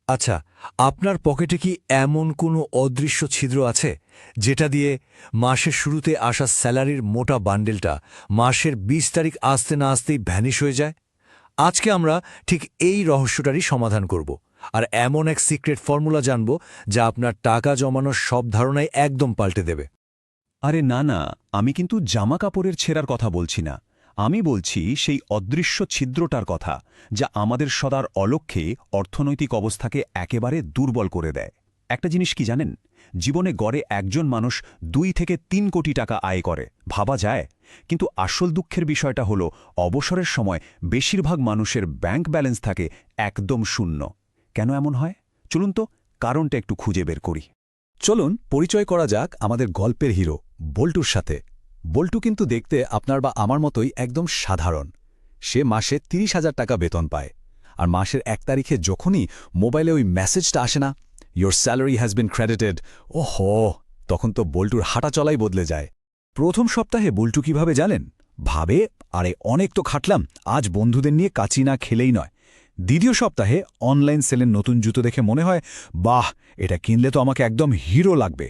আচ্ছা, আপনার পকেটে কি এমন কোনো অদৃশ্য ছিদ্র আছে যেটা দিয়ে মাসের শুরুতে আসা স্যালারির মোটা বান্ডেলটা মাসের ২০ তারিখ আসতে না আসতেই ভ্যানিশ হয়ে যায়? আজকে আমরা ঠিক এই রহস্যটারই সমাধান করব আর এমন এক সিক্রেট ফর্মুলা জানব যা আপনার টাকা জমানোর সব ধারণাই একদম পাল্টে দেবে। আরে না না, আমি কিন্তু জামা কাপড়ের ছেঁড়ার কথা বলছি না। আমি বলছি সেই অদৃশ্য ছিদ্রটার কথা, যা আমাদের সদার অলক্ষ্যে অর্থনৈতিক অবস্থাকে একেবারে দুর্বল করে দেয়। একটা জিনিস কি জানেন, জীবনে গড়ে একজন মানুষ ২ থেকে ৩ কোটি টাকা আয় করে, ভাবা যায়। কিন্তু আসল দুঃখের বিষয়টা হলো অবসরের সময় বেশিরভাগ মানুষের ব্যাংক ব্যালেন্স থাকে একদম শূন্য। কেন এমন হয়? চলুন তো কারণটা একটু খুঁজে বের করি। চলুন পরিচয় করা যাক আমাদের গল্পের হিরো বল্টুর সাথে। বল্টু কিন্তু দেখতে আপনার বা আমার মতোই একদম সাধারণ। সে মাসে ৩০,০০০ টাকা বেতন পায়। আর মাসের ১ তারিখে যখনই মোবাইলে ওই মেসেজটা আসে না, your salary has been credited, ওহো, তখন তো বল্টুর হাঁটা চলাই বদলে যায়। প্রথম সপ্তাহে বল্টু কিভাবে জানেন? ভাবে, আরে অনেক তো খাটলাম, আজ বন্ধুদের নিয়ে কাচি না খেলেই নয়। দ্বিতীয় সপ্তাহে অনলাইন সেলের নতুন জুতো দেখে মনে হয়, বাহ, এটা কিনলে তো আমাকে একদম হিরো লাগবে।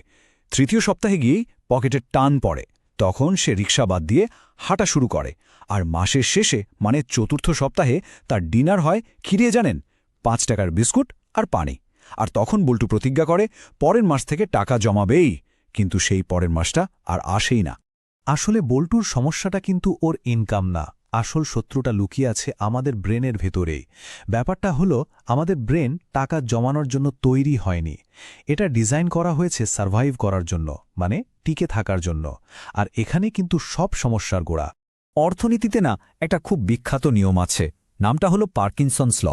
তৃতীয় সপ্তাহে গিয়েই পকেটের টান পড়ে, তখন সে রিক্সা বাদ দিয়ে হাঁটা শুরু করে। আর মাসের শেষে মানে চতুর্থ সপ্তাহে তার ডিনার হয় খিরিয়ে জানেন ৫ টাকার বিস্কুট আর পানি। আর তখন বল্টু প্রতিজ্ঞা করে পরের মাস থেকে টাকা জমাবেই, কিন্তু সেই পরের মাসটা আর আসেই না। আসলে বল্টুর সমস্যাটা কিন্তু ওর ইনকাম না, আসল শত্রুটা লুকিয়ে আছে আমাদের ব্রেনের ভেতরেই। ব্যাপারটা হলো আমাদের ব্রেন টাকা জমানোর জন্য তৈরি হয়নি। এটা ডিজাইন করা হয়েছে সার্ভাইভ করার জন্য, মানে টিকে থাকার জন্য। আর এখানে কিন্তু সব সমস্যার গোড়া। অর্থনীতিতে না একটা খুব বিখ্যাত নিয়ম আছে, নামটা হলো পার্কিনসন্স ল।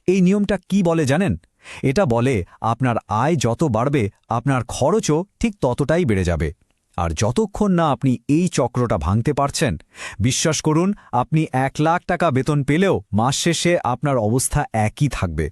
এই নিয়মটা কি বলে জানেন? এটা বলে আপনার আয় যত বাড়বে আপনার খরচও ঠিক ততটাই বেড়ে যাবে। আর যতক্ষণ না আপনি এই চক্রটা ভাঙতে পারছেন, বিশ্বাস করুন, আপনি ১,০০,০০০ টাকা বেতন পেলেও মাস শেষে আপনার অবস্থা একই থাকবে।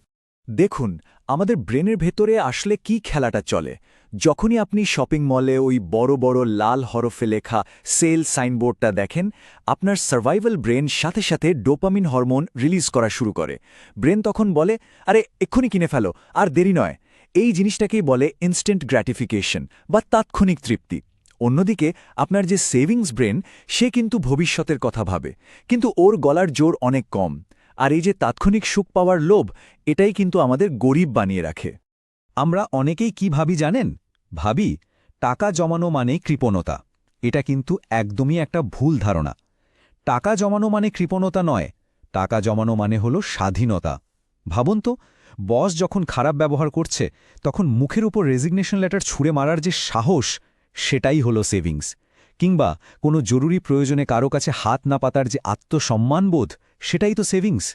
দেখুন আমাদের ব্রেনের ভেতরে আসলে কি খেলাটা চলে। যখনই আপনি শপিং মলে ওই বড় বড় লাল হরফে লেখা সেল সাইনবোর্ডটা দেখেন, আপনার সার্ভাইভাল ব্রেন সাথে সাথে ডোপামিন হরমোন রিলিজ করা শুরু করে। ব্রেন তখন বলে, আরে এক্ষুনি কিনে ফেলো, আর দেরি নয়। এই জিনিসটাকেই বলে ইনস্ট্যান্ট গ্র্যাটিফিকেশন বা তাৎক্ষণিক তৃপ্তি। অন্যদিকে আপনার যে সেভিংস ব্রেন, সে কিন্তু ভবিষ্যতের কথা ভাবে, কিন্তু ওর গলার জোর অনেক কম। আর এই যে তাৎক্ষণিক সুখ পাওয়ার লোভ, এটাই কিন্তু আমাদের গরিব বানিয়ে রাখে। আমরা অনেকেই কি ভাবি জানেন? ভাবি টাকা জমানো মানে কৃপণতা। এটা কিন্তু একদমই একটা ভুল ধারণা। টাকা জমানো মানে কৃপণতা নয়, টাকা জমানো মানে হলো স্বাধীনতা। ভাবুন তো, বস যখন খারাপ ব্যবহার করছে তখন মুখের উপর রেজিগনেশন লেটার ছুঁড়ে মারার যে সাহস, সেটাই হলো সেভিংস। কিংবা কোনো জরুরি প্রয়োজনে কারো কাছে হাত না পাতার যে আত্মসম্মানবোধ, সেটাই তো সেভিংস।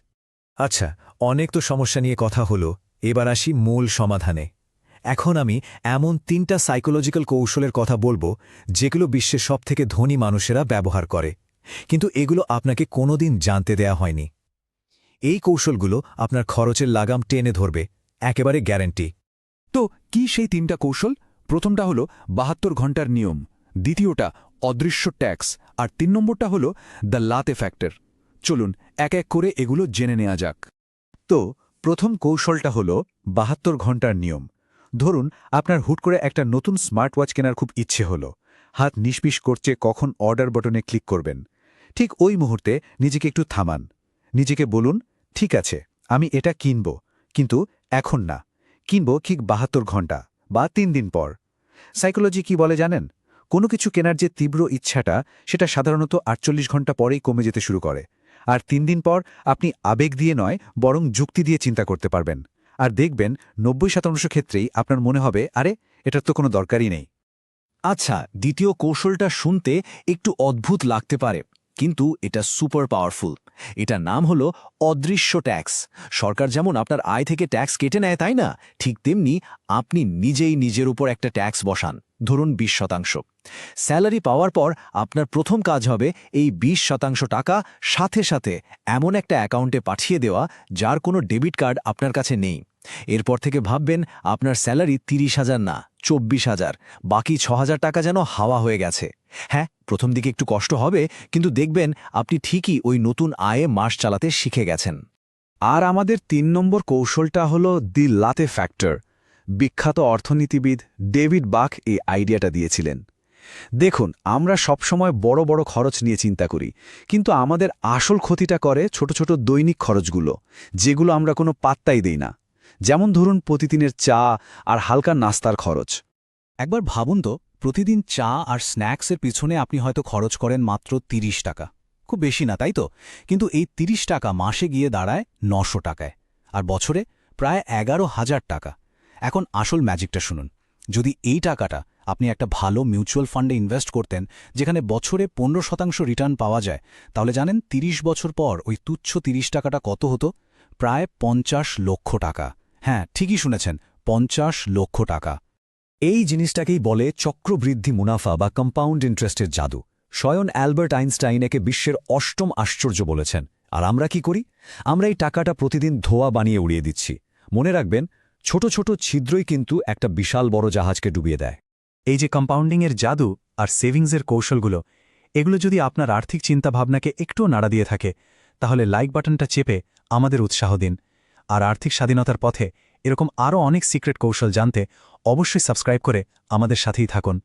আচ্ছা, অনেক তো সমস্যা নিয়ে কথা হলো, এবার আসি মূল সমাধানে। এখন আমি এমন ৩টা সাইকোলজিক্যাল কৌশলের কথা বলবো যেগুলো বিশ্বের সবথেকে ধনী মানুষেরা ব্যবহার করে, কিন্তু এগুলো আপনাকে কোনোদিন জানতে দেয়া হয়নি। এই কৌশলগুলো আপনার খরচের লাগাম টেনে ধরবে, একেবারে গ্যারান্টি। তো কি সেই ৩টা কৌশল? প্রথমটা হলো ৭২ ঘন্টার নিয়ম, দ্বিতীয়টা অদৃশ্য ট্যাক্স, আর ৩ নম্বরটা হলো দ্য লাতে ফ্যাক্টর। চলুন এক এক করে এগুলো জেনে নেওয়া যাক। তো প্রথম কৌশলটা হলো ৭২ ঘন্টার নিয়ম। ধরুন আপনার হুট করে একটা নতুন স্মার্ট ওয়াচ কেনার খুব ইচ্ছে হলো, হাত নিষ্পিস করছে কখন অর্ডার বাটনে ক্লিক করবেন। ঠিক ওই মুহূর্তে নিজেকে একটু থামান, নিজেকে বলুন, ঠিক আছে, আমি এটা কিনব, কিন্তু এখন না, কিনব ঠিক ৭২ ঘন্টা বা ৩ দিন পর। সাইকোলজি কি বলে জানেন? কোনো কিছু কেনার যে তীব্র ইচ্ছাটা, সেটা সাধারণত ৪৮ ঘন্টা পরেই কমে যেতে শুরু করে। আর ৩ দিন পর আপনি আবেগ দিয়ে নয়, বরং যুক্তি দিয়ে চিন্তা করতে পারবেন। আর দেখবেন ৯০% ক্ষেত্রেই আপনার মনে হবে, আরে এটার তো কোনো দরকারই নেই। আচ্ছা, দ্বিতীয় কৌশলটা শুনতে একটু অদ্ভুত লাগতে পারে, কিন্তু এটা সুপার পাওয়ারফুল। এটার নাম হলো অদৃশ্য ট্যাক্স। সরকার যেমন আপনার আয় থেকে ট্যাক্স কেটে নেয়, তাই না? ঠিক তেমনি আপনি নিজেই নিজের উপর একটা ট্যাক্স বসান, ধরুন ২০%। স্যালারি পাওয়ার পর আপনার প্রথম কাজ হবে এই ২০% টাকা সাথে সাথে এমন একটা অ্যাকাউন্টে পাঠিয়ে দেওয়া যার কোনো ডেবিট কার্ড আপনার কাছে নেই। এরপর থেকে ভাববেন আপনার স্যালারি ৩০,০০০ না, ২৪,০০০, বাকি ৬,০০০ টাকা যেন হাওয়া হয়ে গেছে। হ্যাঁ, প্রথম দিকে একটু কষ্ট হবে, কিন্তু দেখবেন আপনি ঠিকই ওই নতুন আয়ে মাস চালাতে শিখে গেছেন। আর আমাদের ৩ নম্বর কৌশলটা হলো দি লাতে ফ্যাক্টর। বিখ্যাত অর্থনীতিবিদ ডেভিড বাক এই আইডিয়াটা দিয়েছিলেন। দেখুন, আমরা সবসময় বড় বড় খরচ নিয়ে চিন্তা করি, কিন্তু আমাদের আসল ক্ষতিটা করে ছোট ছোট দৈনিক খরচগুলো, যেগুলো আমরা কোনো পাত্তাই দেই না। যেমন ধরুন প্রতিদিনের চা আর হালকা নাস্তার খরচ। একবার ভাবুন তো, প্রতিদিন চা আর স্ন্যাক্সের পিছনে আপনি হয়তো খরচ করেন মাত্র ৩০ টাকা। খুব বেশি না, তাই তো? কিন্তু এই ৩০ টাকা মাসে গিয়ে দাঁড়ায় ৯০০ টাকায়, আর বছরে প্রায় ১১,০০০ টাকা। এখন আসল ম্যাজিকটা শুনুন। যদি এই টাকাটা আপনি একটা ভালো মিউচুয়াল ফান্ডে ইনভেস্ট করতেন, যেখানে বছরে ১৫% রিটার্ন পাওয়া যায়, তাহলে জানেন ৩০ বছর পর ওই তুচ্ছ ৩০ টাকাটা কত হতো? প্রায় ৫০ লক্ষ টাকা। হ্যাঁ, ঠিকই শুনেছেন, ৫০ লক্ষ টাকা। এই জিনিসটাকেই বলে চক্রবৃদ্ধি মুনাফা বা কম্পাউন্ড ইন্টারেস্টের জাদু। স্বয়ং অ্যালবার্ট আইনস্টাইন একে বিশ্বের অষ্টম আশ্চর্য বলেছেন। আর আমরা কি করি? আমরা এই টাকাটা প্রতিদিন ধোঁয়া বানিয়ে উড়িয়ে দিচ্ছি। মনে রাখবেন, ছোট ছোট ছিদ্রই কিন্তু একটা বিশাল বড় জাহাজকে ডুবিয়ে দেয়। এই যে কম্পাউন্ডিংয়ের জাদু আর সেভিংসের কৌশলগুলো, এগুলো যদি আপনার আর্থিক চিন্তাভাবনাকে একটুও নাড়া দিয়ে থাকে, তাহলে লাইক বাটনটা চেপে আমাদের উৎসাহ দিন। আর আর্থিক স্বাধীনতার পথে এরকম আরও অনেক সিক্রেট কৌশল জানতে অবশ্যই সাবস্ক্রাইব করে আমাদের সাথেই থাকুন।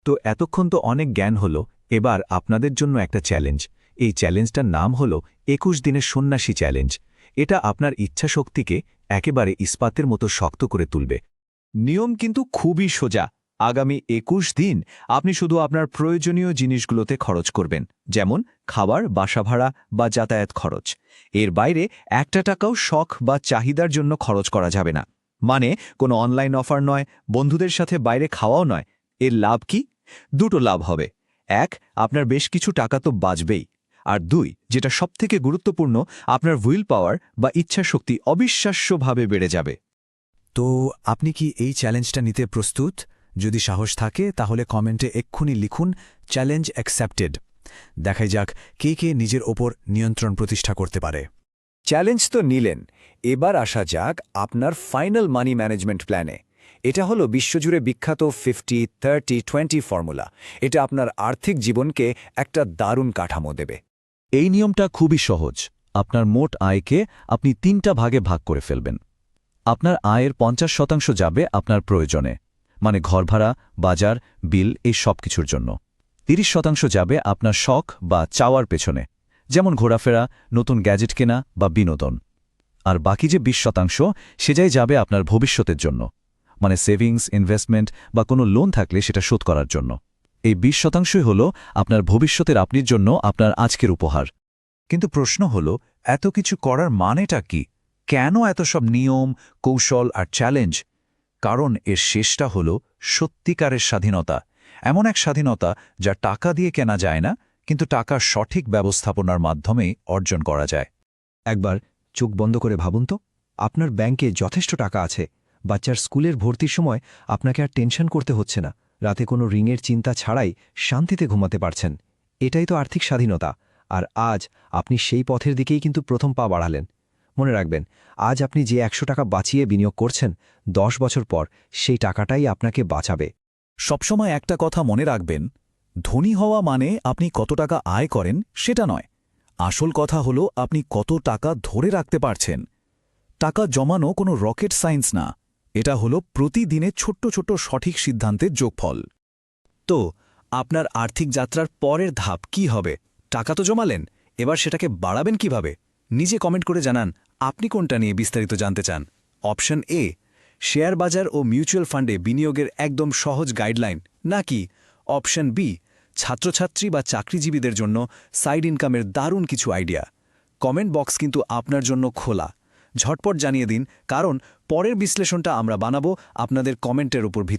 তো এতক্ষণ তো অনেক জ্ঞান হলো, এবার আপনাদের জন্য একটা চ্যালেঞ্জ। এই চ্যালেঞ্জটার নাম হলো ২১ দিনের সন্ন্যাসী চ্যালেঞ্জ। এটা আপনার ইচ্ছাশক্তিকে একেবারে ইস্পাতের মতো শক্ত করে তুলবে। নিয়ম কিন্তু খুবই সোজা। আগামী ২১ দিন আপনি শুধু আপনার প্রয়োজনীয় জিনিসগুলোতে খরচ করবেন, যেমন খাবার, বাসা ভাড়া বা যাতায়াত খরচ। এর বাইরে একটা টাকাও শখ বা চাহিদার জন্য খরচ করা যাবে না। মানে কোনো অনলাইন অফার নয়, বন্ধুদের সাথে বাইরে খাওয়াও নয়। এর লাভ কি? দুটো লাভ হবে। এক, আপনার বেশ কিছু টাকা তো বাঁচবেই। আর দুই, যেটা সবথেকে গুরুত্বপূর্ণ, আপনার উইল পাওয়ার বা ইচ্ছাশক্তি অবিশ্বাস্যভাবে বেড়ে যাবে। তো আপনি কি এই চ্যালেঞ্জটা নিতে প্রস্তুত? যদি সাহস থাকে তাহলে কমেন্টে এক্ষুনি লিখুন চ্যালেঞ্জ অ্যাকসেপ্টেড। দেখাই যাক কে কে নিজের ওপর নিয়ন্ত্রণ প্রতিষ্ঠা করতে পারে। চ্যালেঞ্জ তো নিলেন, এবার আসা যাক আপনার ফাইনাল মানি ম্যানেজমেন্ট প্ল্যানে। এটা হলো বিশ্বজুড়ে বিখ্যাত 50-30-20 ফর্মুলা। এটা আপনার আর্থিক জীবনকে একটা দারুণ কাঠামো দেবে। এই নিয়মটা খুবই সহজ। আপনার মোট আয়কে আপনি ৩টা ভাগে ভাগ করে ফেলবেন। আপনার আয়ের ৫০% যাবে আপনার প্রয়োজনে, মানে ঘরভাড়া, বাজার, বিল, এই সব কিছুর জন্য। ৩০% যাবে আপনার শখ বা চাওয়ার পেছনে, যেমন ঘোরাফেরা, নতুন গ্যাজেট কেনা বা বিনোদন। আর বাকি যে ২০% সেটাই যাবে আপনার ভবিষ্যতের জন্য, মানে সেভিংস, ইনভেস্টমেন্ট বা কোনো লোন থাকলে সেটা শোধ করার জন্য। এই ২০%ই হল আপনার ভবিষ্যতের আপনির জন্য আপনার আজকের উপহার। কিন্তু প্রশ্ন হলো, এত কিছু করার মানেটা কি? কেন এত সব নিয়ম, কৌশল আর চ্যালেঞ্জ? কারণ এর শেষটা হলো সত্যিকারের স্বাধীনতা। এমন এক স্বাধীনতা যা টাকা দিয়ে কেনা যায় না, কিন্তু টাকার সঠিক ব্যবস্থাপনার মাধ্যমেই অর্জন করা যায়। একবার চোখ বন্ধ করে ভাবুন তো, আপনার ব্যাংকে যথেষ্ট টাকা আছে। বাচ্চার স্কুলের ভর্তির সময় আপনাকে আর টেনশন করতে হচ্ছে না। রাতে কোনো ঋণের চিন্তা ছাড়াই শান্তিতে ঘুমাতে পারছেন। এটাই তো আর্থিক স্বাধীনতা। আর আজ আপনি সেই পথের দিকেই কিন্তু প্রথম পা বাড়ালেন। মনে রাখবেন, আজ আপনি যে ১০০ টাকা বাঁচিয়ে বিনিয়োগ করছেন, ১০ বছর পর সেই টাকাটাই আপনাকে বাঁচাবে। সবসময় একটা কথা মনে রাখবেন, ধনী হওয়া মানে আপনি কত টাকা আয় করেন সেটা নয়। আসল কথা হলো আপনি কত টাকা ধরে রাখতে পারছেন। টাকা জমানো কোনো রকেট সায়েন্স না, এটা হলো প্রতিদিনের ছোট্ট ছোট্ট সঠিক সিদ্ধান্তের যোগফল। তো আপনার আর্থিক যাত্রার পরের ধাপ কি হবে? টাকা তো জমালেন, এবার সেটাকে বাড়াবেন কিভাবে? নিজে কমেন্ট করে জানান আপনি কোনটা নিয়ে বিস্তারিত জানতে চান। অপশন এ, শেয়ার বাজার ও মিউচুয়াল ফান্ডে বিনিয়োগের একদম সহজ গাইডলাইন, নাকি অপশন বি, ছাত্রছাত্রী বা চাকরিজীবীদের জন্য সাইড ইনকামের দারুণ কিছু আইডিয়া? কমেন্ট বক্স কিন্তু আপনার জন্য খোলা। ঝটপট জানিয়ে দিন, কারণ পরের বিশ্লেষণটা আমরা বানাবো আপনাদের কমেন্টের উপর ভিত্তি